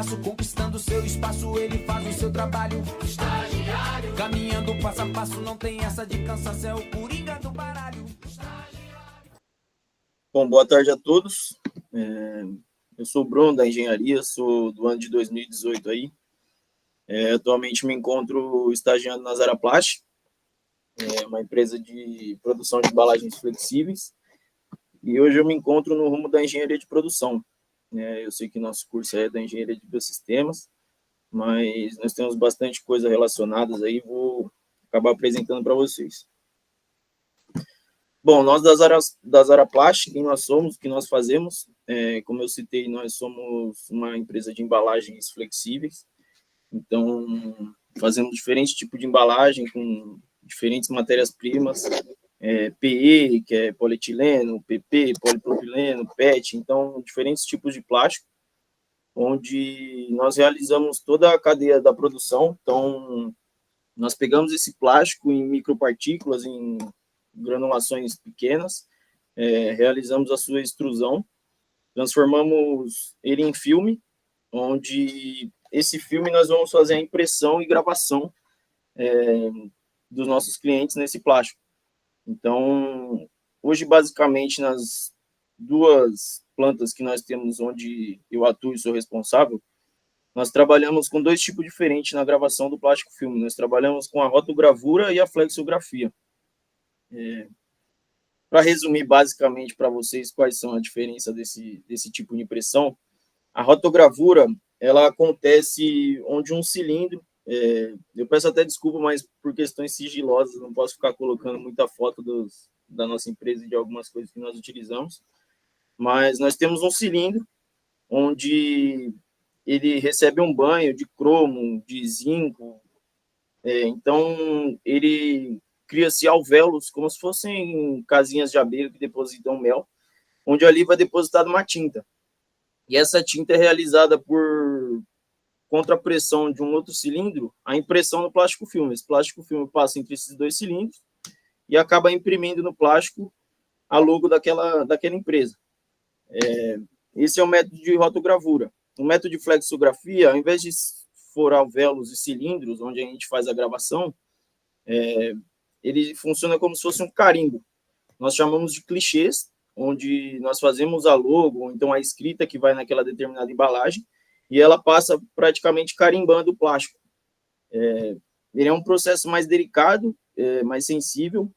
passo, conquistando seu espaço, ele faz o seu trabalho. Estagiário, caminhando passo a passo, não tem essa de cansaço, é o coringa do baralho. Bom, boa tarde a todos. Eu sou o Bruno, da engenharia, sou do ano de 2018 aí. Atualmente me encontro estagiando na Zaraplast, uma empresa de produção de embalagens flexíveis. E hoje eu me encontro no rumo da engenharia de produção. Eu sei que nosso curso é da engenharia de biosistemas, mas nós temos bastante coisa relacionadas aí, vou acabar apresentando para vocês. Bom, nós da Zaraplast, quem nós somos, o que nós fazemos, como eu citei, nós somos uma empresa de embalagens flexíveis, então fazemos diferentes tipos de embalagem com diferentes matérias-primas, PE, que é polietileno, PP, polipropileno, PET, então diferentes tipos de plástico, onde nós realizamos toda a cadeia da produção, então nós pegamos esse plástico em micropartículas, em granulações pequenas, realizamos a sua extrusão, transformamos ele em filme, onde esse filme nós vamos fazer a impressão e gravação dos nossos clientes nesse plástico. Então, hoje, basicamente, nas duas plantas que nós temos onde eu atuo e sou responsável, nós trabalhamos com dois tipos diferentes na gravação do plástico filme. Nós trabalhamos com a rotogravura e a flexografia. Para resumir basicamente para vocês quais são a diferença desse tipo de impressão, a rotogravura ela acontece onde um cilindro, eu peço até desculpa, mas por questões sigilosas não posso ficar colocando muita foto da nossa empresa e de algumas coisas que nós utilizamos, mas nós temos um cilindro onde ele recebe um banho de cromo, de zinco, então ele cria-se alvéolos, como se fossem casinhas de abelha que depositam mel, onde ali vai depositada uma tinta. E essa tinta é realizada por contrapressão de um outro cilindro, a impressão no plástico filme. Esse plástico filme passa entre esses dois cilindros e acaba imprimindo no plástico a logo daquela empresa. Esse é o método de rotogravura. O método de flexografia, ao invés de for alvéolos e cilindros, onde a gente faz a gravação, ele funciona como se fosse um carimbo. Nós chamamos de clichês, onde nós fazemos a logo, ou então a escrita que vai naquela determinada embalagem, e ela passa praticamente carimbando o plástico. Ele é um processo mais delicado, mais sensível.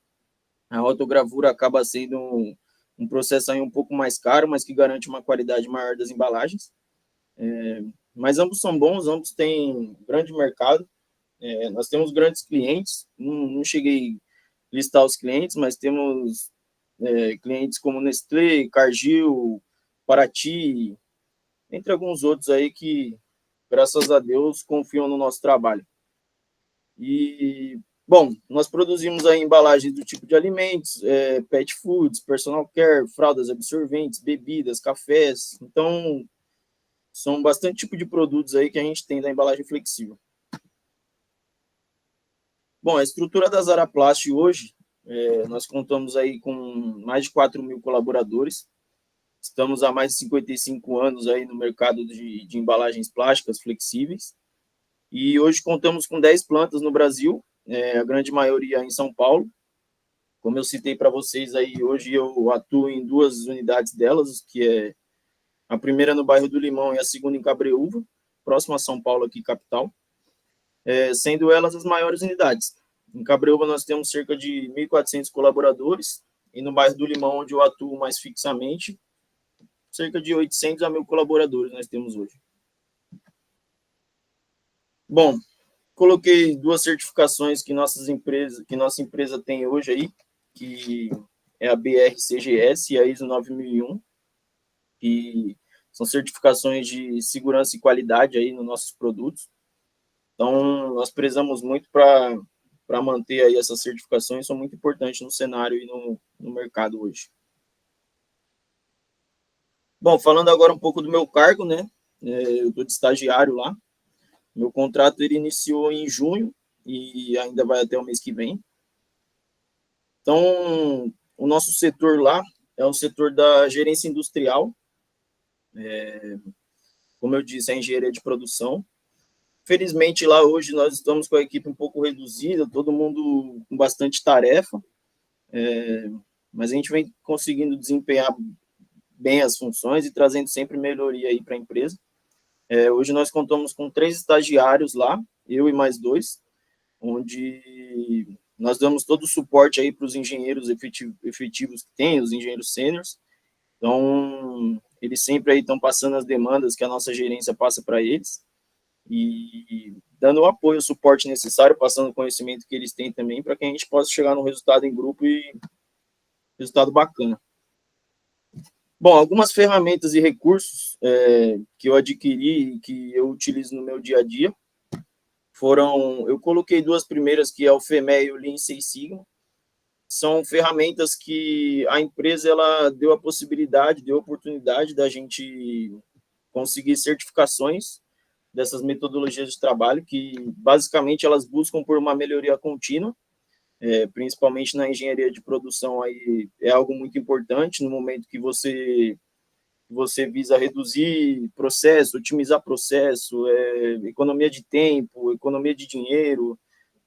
A rotogravura acaba sendo um processo aí um pouco mais caro, mas que garante uma qualidade maior das embalagens. Mas ambos são bons, ambos têm grande mercado. Nós temos grandes clientes, não cheguei a listar os clientes, mas temos clientes como Nestlé, Cargill, Paraty, entre alguns outros aí que, graças a Deus, confiam no nosso trabalho. E, bom, nós produzimos aí embalagens do tipo de alimentos, pet foods, personal care, fraldas absorventes, bebidas, cafés. Então, são bastante tipo de produtos aí que a gente tem da embalagem flexível. Bom, a estrutura da Zaraplast hoje, nós contamos aí com mais de 4.000 colaboradores. Estamos há mais de 55 anos aí no mercado de embalagens plásticas flexíveis. E hoje contamos com 10 plantas no Brasil, a grande maioria em São Paulo. Como eu citei para vocês aí, hoje eu atuo em duas unidades delas, que é a primeira no bairro do Limão e a segunda em Cabreúva, próximo a São Paulo, aqui capital, sendo elas as maiores unidades. Em Cabreúva nós temos cerca de 1.400 colaboradores, e no bairro do Limão, onde eu atuo mais fixamente, cerca de 800 a 1.000 colaboradores nós temos hoje. Bom, coloquei duas certificações que nossa empresa tem hoje aí, que é a BRCGS e a ISO 9001, que são certificações de segurança e qualidade aí nos nossos produtos. Então, nós prezamos muito para manter aí essas certificações, são muito importantes no cenário e no mercado hoje. Bom, falando agora um pouco do meu cargo, né? Eu estou de estagiário lá. Meu contrato ele iniciou em junho e ainda vai até o mês que vem. Então, o nosso setor lá é o setor da gerência industrial. como eu disse, a engenharia de produção. Felizmente, lá hoje nós estamos com a equipe um pouco reduzida, todo mundo com bastante tarefa, mas a gente vem conseguindo desempenhar bem as funções e trazendo sempre melhoria aí para a empresa. Hoje nós contamos com 3 estagiários lá, eu e mais 2, onde nós damos todo o suporte aí para os engenheiros efetivos que tem, os engenheiros sêniores. Então, eles sempre aí estão passando as demandas que a nossa gerência passa para eles e dando o apoio, o suporte necessário, passando o conhecimento que eles têm também, para que a gente possa chegar no resultado em grupo e resultado bacana. Bom, algumas ferramentas e recursos que eu adquiri e que eu utilizo no meu dia a dia eu coloquei 2 primeiras, que é o FEME e o Lean Six Sigma. São ferramentas que a empresa ela deu a possibilidade, deu a oportunidade da gente conseguir certificações dessas metodologias de trabalho, que basicamente elas buscam por uma melhoria contínua, principalmente na engenharia de produção, aí é algo muito importante no momento que você visa reduzir processo, otimizar processo, economia de tempo, economia de dinheiro.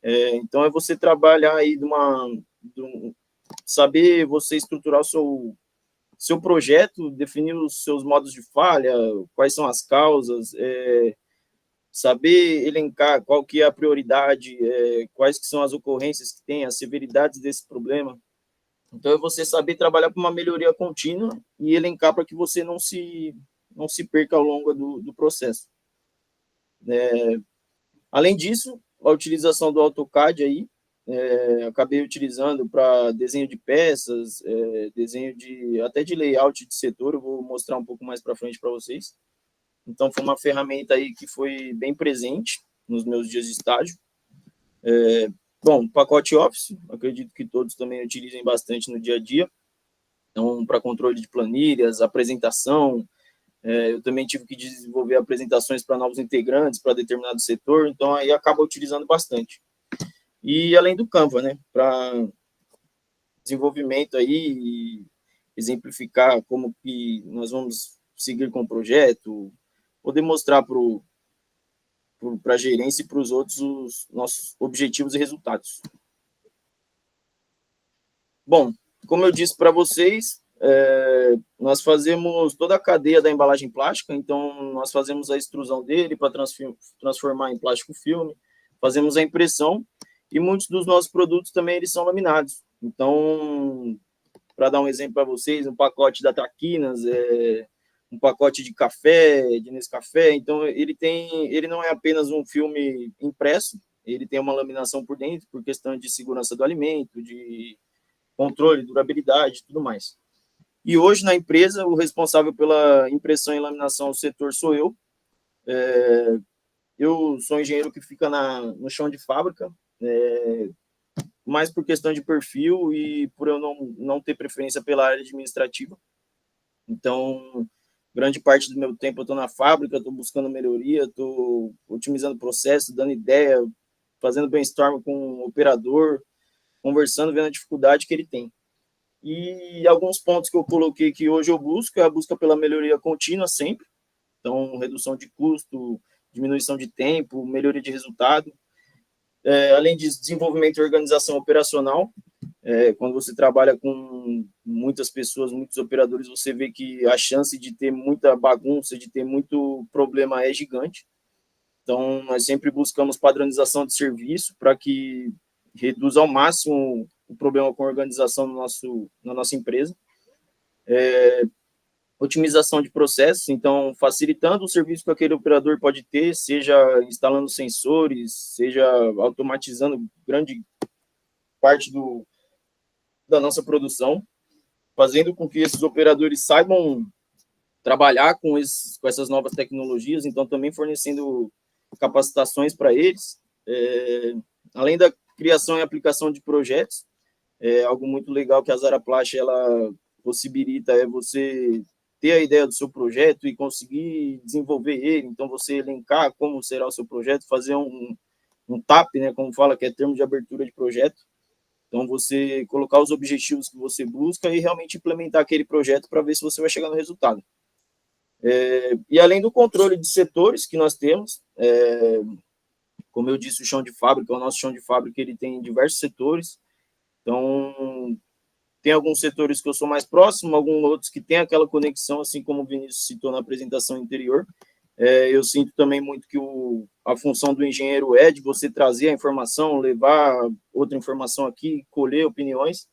Então, você trabalhar aí saber você estruturar o seu projeto, definir os seus modos de falha, quais são as causas, saber elencar qual que é a prioridade, quais que são as ocorrências que tem, as severidades desse problema. Então, é você saber trabalhar com uma melhoria contínua e elencar para que você não se perca ao longo do processo. Além disso, a utilização do AutoCAD aí, acabei utilizando para desenho de peças, desenho até de layout de setor, eu vou mostrar um pouco mais para frente para vocês. Então, foi uma ferramenta aí que foi bem presente nos meus dias de estágio. Bom, pacote Office, acredito que todos também utilizem bastante no dia a dia. Então, para controle de planilhas, apresentação, eu também tive que desenvolver apresentações para novos integrantes, para determinado setor, então aí acaba utilizando bastante. E além do Canva, né, para desenvolvimento aí e exemplificar como que nós vamos seguir com o projeto, poder mostrar para a gerência e para os outros os nossos objetivos e resultados. Bom, como eu disse para vocês, nós fazemos toda a cadeia da embalagem plástica, então nós fazemos a extrusão dele para transformar em plástico filme, fazemos a impressão e muitos dos nossos produtos também eles são laminados. Então, para dar um exemplo para vocês, um pacote da Traquinas, um pacote de café, de Nescafé, então ele não é apenas um filme impresso, ele tem uma laminação por dentro, por questão de segurança do alimento, de controle, durabilidade e tudo mais. E hoje, na empresa, o responsável pela impressão e laminação do setor sou eu. Eu sou um engenheiro que fica no chão de fábrica, mais por questão de perfil e por eu não ter preferência pela área administrativa. Então, grande parte do meu tempo eu estou na fábrica, estou buscando melhoria, estou otimizando o processo, dando ideia, fazendo brainstorm com o operador, conversando, vendo a dificuldade que ele tem. E alguns pontos que eu coloquei que hoje eu busco é a busca pela melhoria contínua sempre. Então, redução de custo, diminuição de tempo, melhoria de resultado. Além disso, desenvolvimento e organização operacional. Quando você trabalha com muitas pessoas, muitos operadores, você vê que a chance de ter muita bagunça, de ter muito problema é gigante. Então, nós sempre buscamos padronização de serviço para que reduza ao máximo o problema com a organização na nossa empresa. Otimização de processos, então, facilitando o serviço que aquele operador pode ter, seja instalando sensores, seja automatizando grande parte da nossa produção, fazendo com que esses operadores saibam trabalhar com essas novas tecnologias, então também fornecendo capacitações para eles, além da criação e aplicação de projetos. Algo muito legal que a Zaraplast ela possibilita é você ter a ideia do seu projeto e conseguir desenvolver ele, então você elencar como será o seu projeto, fazer um TAP, né, como fala, que é termo de abertura de projeto. Então, você colocar os objetivos que você busca e realmente implementar aquele projeto para ver se você vai chegar no resultado. E além do controle de setores que nós temos, como eu disse, o chão de fábrica, o nosso chão de fábrica, ele tem diversos setores. Então, tem alguns setores que eu sou mais próximo, alguns outros que tem aquela conexão, assim como o Vinícius citou na apresentação anterior. Eu sinto também muito que a função do engenheiro é de você trazer a informação, levar outra informação aqui, colher opiniões.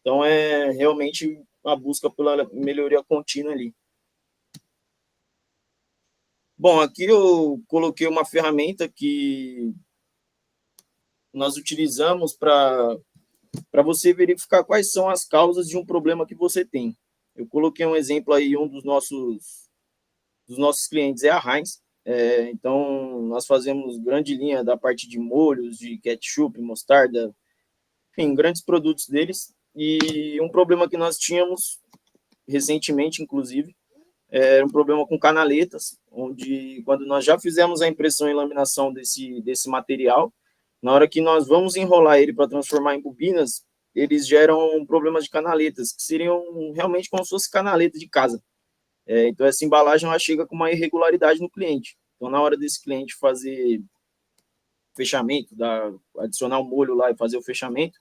Então, é realmente a busca pela melhoria contínua ali. Bom, aqui eu coloquei uma ferramenta que nós utilizamos para você verificar quais são as causas de um problema que você tem. Eu coloquei um exemplo aí, um dos nossos clientes é a Heinz. Então, nós fazemos grande linha da parte de molhos, de ketchup, mostarda, enfim, grandes produtos deles. E um problema que nós tínhamos recentemente, inclusive, era um problema com canaletas, onde quando nós já fizemos a impressão e laminação desse material, na hora que nós vamos enrolar ele para transformar em bobinas, eles geram problemas de canaletas, que seriam realmente como se fosse canaleta de casa. Então, essa embalagem ela chega com uma irregularidade no cliente. Então, na hora desse cliente fazer fechamento, adicionar o molho lá e fazer o fechamento,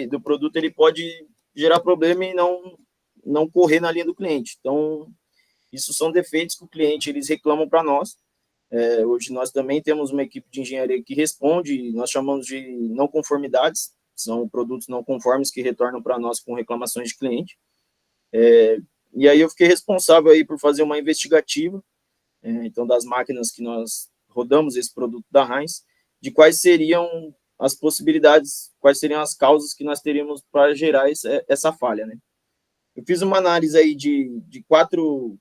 do produto ele pode gerar problema e não correr na linha do cliente. Então, isso são defeitos que o cliente eles reclamam para nós. Hoje nós também temos uma equipe de engenharia que responde, nós chamamos de não conformidades, são produtos não conformes que retornam para nós com reclamações de cliente. E aí eu fiquei responsável aí por fazer uma investigativa, então das máquinas que nós rodamos esse produto da Heinz, de quais seriam as possibilidades, quais seriam as causas que nós teríamos para gerar essa falha, né? Eu fiz uma análise aí de quatro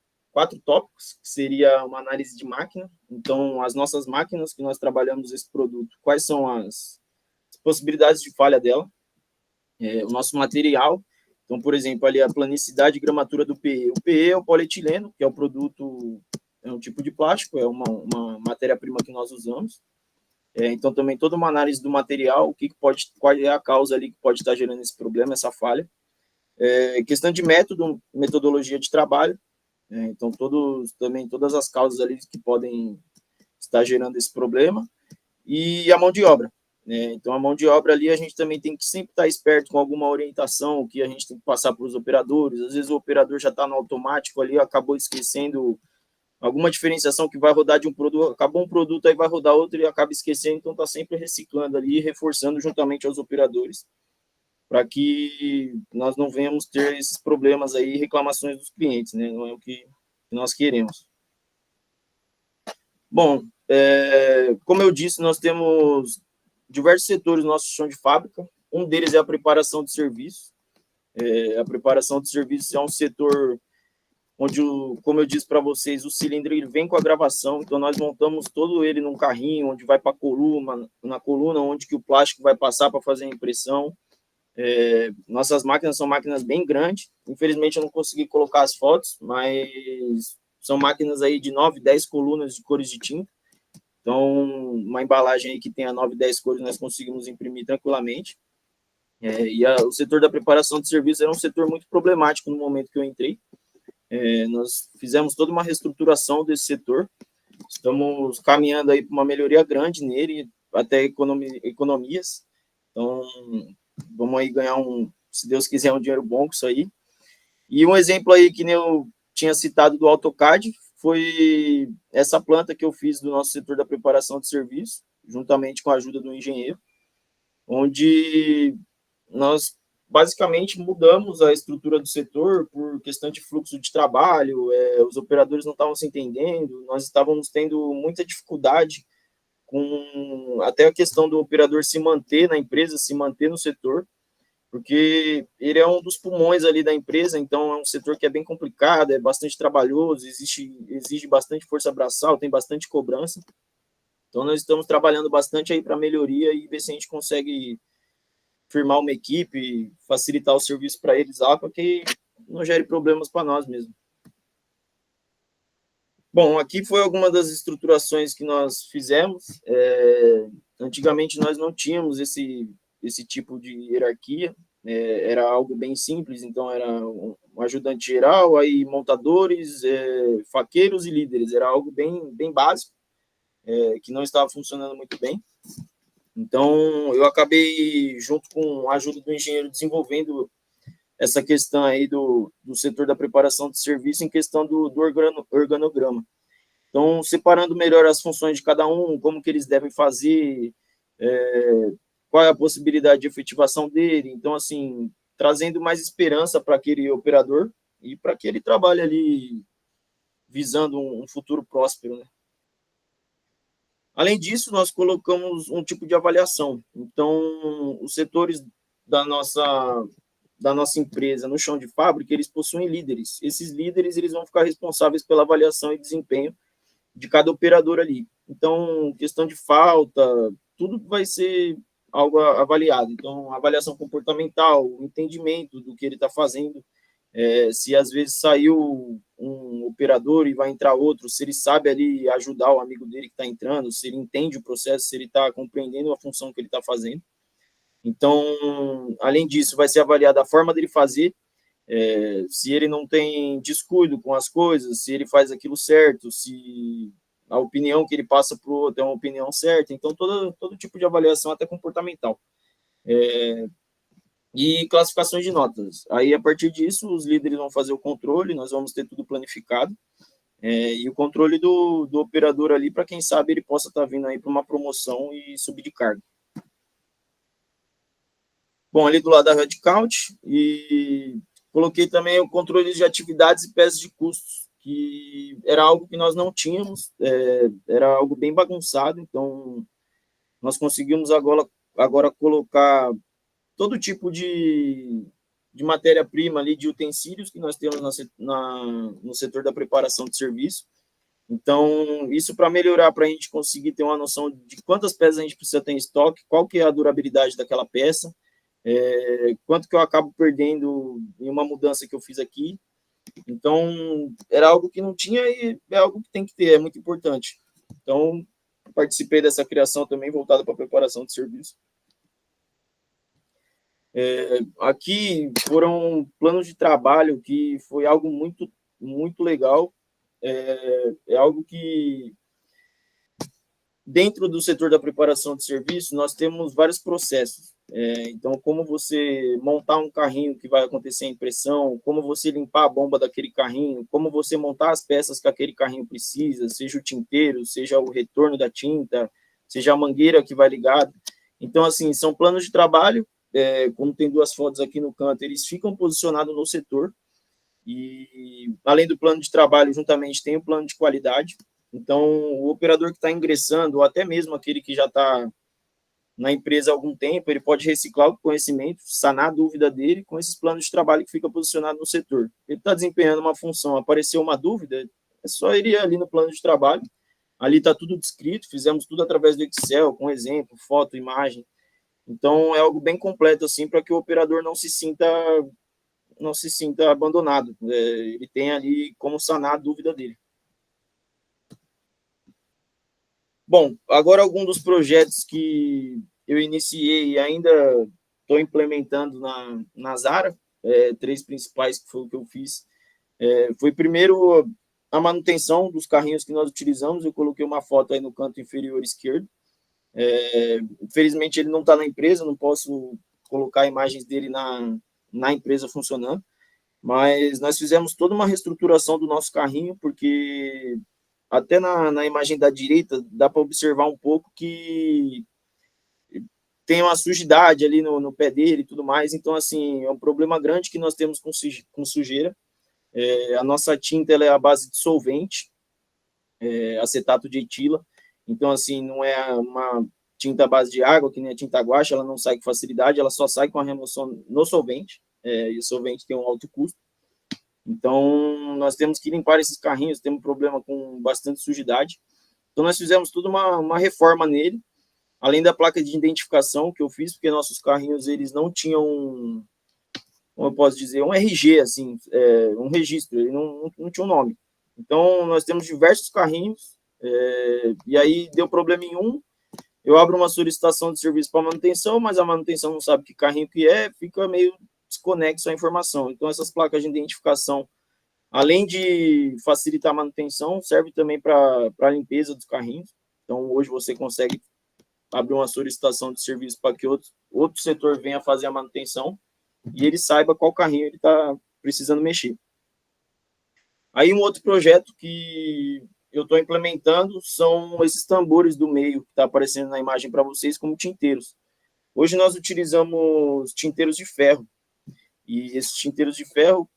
tópicos, que seria uma análise de máquina. Então, as nossas máquinas que nós trabalhamos esse produto, quais são as possibilidades de falha dela, o nosso material. Então, por exemplo, ali a planicidade e gramatura do PE. O PE é o polietileno, que é o produto, é um tipo de plástico, é uma matéria-prima que nós usamos. Então, também toda uma análise do material, qual é a causa ali que pode estar gerando esse problema, essa falha. Questão de metodologia de trabalho. Então, todas as causas ali que podem estar gerando esse problema. E a mão de obra. Então, a mão de obra ali, a gente também tem que sempre estar esperto com alguma orientação que a gente tem que passar para os operadores. Às vezes, o operador já está no automático ali, acabou esquecendo alguma diferenciação que vai rodar de um produto, acabou um produto, aí vai rodar outro e acaba esquecendo. Então, está sempre reciclando ali, reforçando juntamente aos operadores, para que nós não venhamos ter esses problemas aí, reclamações dos clientes, né? Não é o que nós queremos. Bom, como eu disse, nós temos diversos setores no nosso chão de fábrica. Um deles é a preparação de serviços. A preparação de serviços é um setor onde, como eu disse para vocês, o cilindro ele vem com a gravação, então nós montamos todo ele num carrinho, onde vai para a coluna, na coluna onde que o plástico vai passar para fazer a impressão. Nossas máquinas são máquinas bem grandes, infelizmente eu não consegui colocar as fotos, mas são máquinas aí de 9, 10 colunas de cores de tinta. Então, uma embalagem aí que tenha 9, 10 cores, nós conseguimos imprimir tranquilamente. O setor da preparação de serviço era um setor muito problemático no momento que eu entrei. Nós fizemos toda uma reestruturação desse setor. Estamos caminhando aí para uma melhoria grande nele, até economias. Então, vamos aí ganhar se Deus quiser, um dinheiro bom com isso aí. E um exemplo aí que eu tinha citado do AutoCAD foi essa planta que eu fiz do nosso setor da preparação de serviço, juntamente com a ajuda do engenheiro, onde nós basicamente mudamos a estrutura do setor por questão de fluxo de trabalho, os operadores não estavam se entendendo, nós estávamos tendo muita dificuldade com até a questão do operador se manter na empresa, se manter no setor, porque ele é um dos pulmões ali da empresa, então é um setor que é bem complicado, é bastante trabalhoso, exige bastante força braçal, tem bastante cobrança. Então, nós estamos trabalhando bastante aí para melhoria e ver se a gente consegue firmar uma equipe, facilitar o serviço para eles lá, para que não gere problemas para nós mesmo. Bom, aqui foi alguma das estruturações que nós fizemos. Antigamente, nós não tínhamos esse tipo de hierarquia. era algo bem simples, então era um ajudante geral, aí montadores, faqueiros e líderes, era algo bem básico, que não estava funcionando muito bem. Então, eu acabei, junto com a ajuda do engenheiro, desenvolvendo essa questão aí do setor da preparação de serviço em questão do organograma. Então, separando melhor as funções de cada um, como que eles devem fazer, qual é a possibilidade de efetivação dele. Então, assim, trazendo mais esperança para aquele operador e para que ele trabalhe ali visando um futuro próspero, né? Além disso, nós colocamos um tipo de avaliação. Então, os setores da nossa empresa no chão de fábrica, eles possuem líderes. Esses líderes eles vão ficar responsáveis pela avaliação e desempenho de cada operador ali. Então, questão de falta, tudo vai ser algo avaliado. Então, avaliação comportamental, o entendimento do que ele está fazendo, se às vezes saiu um operador e vai entrar outro, se ele sabe ali ajudar o amigo dele que está entrando, se ele entende o processo, se ele está compreendendo a função que ele está fazendo. Então, além disso, vai ser avaliada a forma dele fazer, se ele não tem descuido com as coisas, se ele faz aquilo certo, se a opinião que ele passa para o outro é uma opinião certa. Então, todo tipo de avaliação, até comportamental. E classificações de notas. Aí, a partir disso, os líderes vão fazer o controle, nós vamos ter tudo planificado, e o controle do operador ali, para quem sabe ele possa estar vindo aí para uma promoção e subir de cargo. Bom, ali do lado da headcount, e coloquei também o controle de atividades e peças de custos, que era algo que nós não tínhamos, era algo bem bagunçado, então nós conseguimos agora colocar todo tipo de matéria-prima ali, de utensílios que nós temos no setor da preparação de serviço. Então, isso para melhorar, para a gente conseguir ter uma noção de quantas peças a gente precisa ter em estoque, qual que é a durabilidade daquela peça, quanto que eu acabo perdendo em uma mudança que eu fiz aqui. Então, era algo que não tinha e é algo que tem que ter, é muito importante. Então, participei dessa criação também voltada para a preparação de serviço. Aqui foram planos de trabalho que foi algo muito, muito legal. É algo que, dentro do setor da preparação de serviço, nós temos vários processos. Então, como você montar um carrinho que vai acontecer a impressão, como você limpar a bomba daquele carrinho, como você montar as peças que aquele carrinho precisa, seja o tinteiro, seja o retorno da tinta, seja a mangueira que vai ligada. Então, assim, são planos de trabalho, como tem duas fotos aqui no canto, eles ficam posicionados no setor, e além do plano de trabalho, juntamente tem o plano de qualidade. Então, o operador que está ingressando, ou até mesmo aquele que já está na empresa há algum tempo, ele pode reciclar o conhecimento, sanar a dúvida dele com esses planos de trabalho que fica posicionado no setor. Ele está desempenhando uma função, apareceu uma dúvida, é só ele ir ali no plano de trabalho, ali está tudo descrito, fizemos tudo através do Excel, com exemplo, foto, imagem. Então, é algo bem completo, assim, para que o operador não se sinta abandonado. Ele tem ali como sanar a dúvida dele. Bom, agora alguns dos projetos que eu iniciei e ainda estou implementando na Zara, 3 principais que foi o que eu fiz. Foi primeiro a manutenção dos carrinhos que nós utilizamos, eu coloquei uma foto aí no canto inferior esquerdo. Infelizmente ele não está na empresa, não posso colocar imagens dele na empresa funcionando, mas nós fizemos toda uma reestruturação do nosso carrinho, porque até na imagem da direita dá para observar um pouco que tem uma sujidade ali no pé dele e tudo mais. Então, assim, é um problema grande que nós temos com sujeira. A nossa tinta ela é à base de solvente, acetato de etila. Então, assim, não é uma tinta à base de água, que nem a tinta guache, ela não sai com facilidade, ela só sai com a remoção no solvente, e o solvente tem um alto custo. Então, nós temos que limpar esses carrinhos, temos um problema com bastante sujidade. Então, nós fizemos toda uma reforma nele, além da placa de identificação que eu fiz, porque nossos carrinhos, eles não tinham, como eu posso dizer, um RG, assim, um registro, ele não tinha um nome. Então, nós temos diversos carrinhos, e aí deu problema em um, eu abro uma solicitação de serviço para manutenção, mas a manutenção não sabe que carrinho que é, fica meio desconexo a informação. Então, essas placas de identificação, além de facilitar a manutenção, serve também para a limpeza dos carrinhos. Então, hoje você consegue abrir uma solicitação de serviço para que outro setor venha fazer a manutenção e ele saiba qual carrinho ele está precisando mexer. Aí, um outro projeto que eu estou implementando são esses tambores do meio, que está aparecendo na imagem para vocês, como tinteiros. Hoje nós utilizamos tinteiros de ferro. E esses tinteiros de ferro,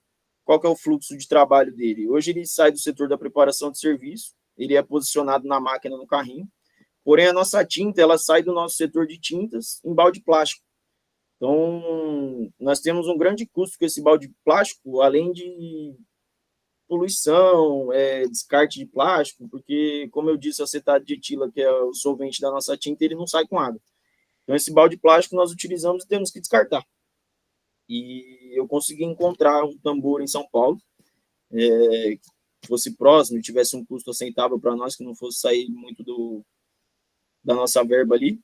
qual que é o fluxo de trabalho dele? Hoje ele sai do setor da preparação de serviço, ele é posicionado na máquina, no carrinho, porém a nossa tinta, ela sai do nosso setor de tintas em balde plástico. Então, nós temos um grande custo com esse balde plástico, além de poluição, descarte de plástico, porque, como eu disse, acetato de etila, que é o solvente da nossa tinta, ele não sai com água. Então, esse balde plástico nós utilizamos e temos que descartar. E eu consegui encontrar um tambor em São Paulo, que fosse próximo, tivesse um custo aceitável para nós, que não fosse sair muito da nossa verba ali,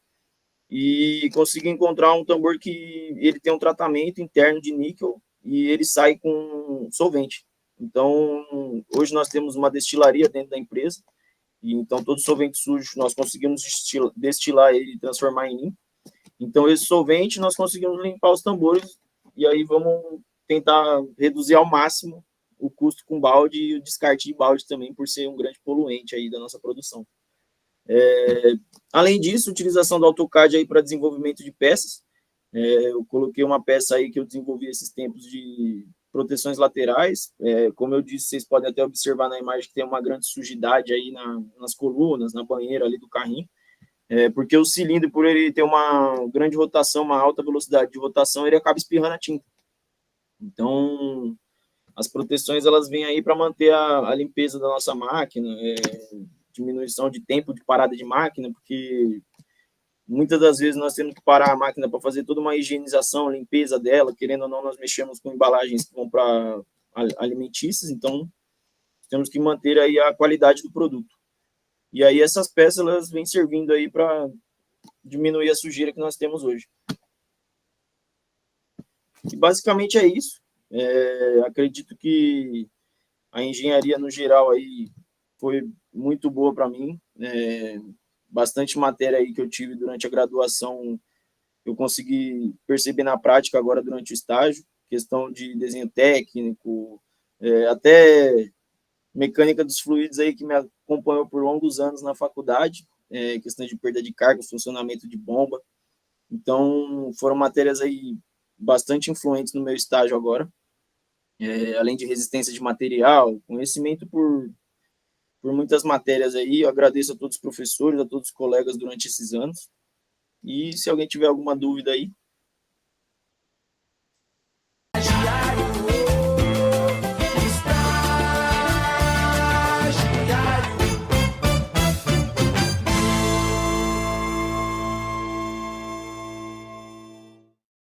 e consegui encontrar um tambor que ele tem um tratamento interno de níquel e ele sai com solvente. Então, hoje nós temos uma destilaria dentro da empresa, e então todo solvente sujo nós conseguimos destilar ele e transformar em limpo. Então, esse solvente nós conseguimos limpar os tambores, e aí vamos tentar reduzir ao máximo o custo com balde e o descarte de balde também, por ser um grande poluente aí da nossa produção. Além disso, utilização do AutoCAD aí para desenvolvimento de peças. Eu coloquei uma peça aí que eu desenvolvi esses tempos de proteções laterais. Como eu disse, vocês podem até observar na imagem que tem uma grande sujidade aí nas colunas, na banheira ali do carrinho, porque o cilindro, por ele ter uma grande rotação, uma alta velocidade de rotação, ele acaba espirrando a tinta. Então, as proteções, elas vêm aí para manter a limpeza da nossa máquina, diminuição de tempo de parada de máquina, porque muitas das vezes nós temos que parar a máquina para fazer toda uma higienização, limpeza dela, querendo ou não, nós mexemos com embalagens que vão para alimentícias, então temos que manter aí a qualidade do produto. E aí essas peças, elas vêm servindo aí para diminuir a sujeira que nós temos hoje. E basicamente é isso. Acredito que a engenharia no geral aí foi muito boa para mim. Bastante matéria aí que eu tive durante a graduação, eu consegui perceber na prática agora durante o estágio, questão de desenho técnico, até mecânica dos fluidos aí que me acompanhou por longos anos na faculdade, questão de perda de carga, funcionamento de bomba. Então, foram matérias aí bastante influentes no meu estágio agora, além de resistência de material, conhecimento por muitas matérias aí. Eu agradeço a todos os professores, a todos os colegas durante esses anos. E se alguém tiver alguma dúvida aí,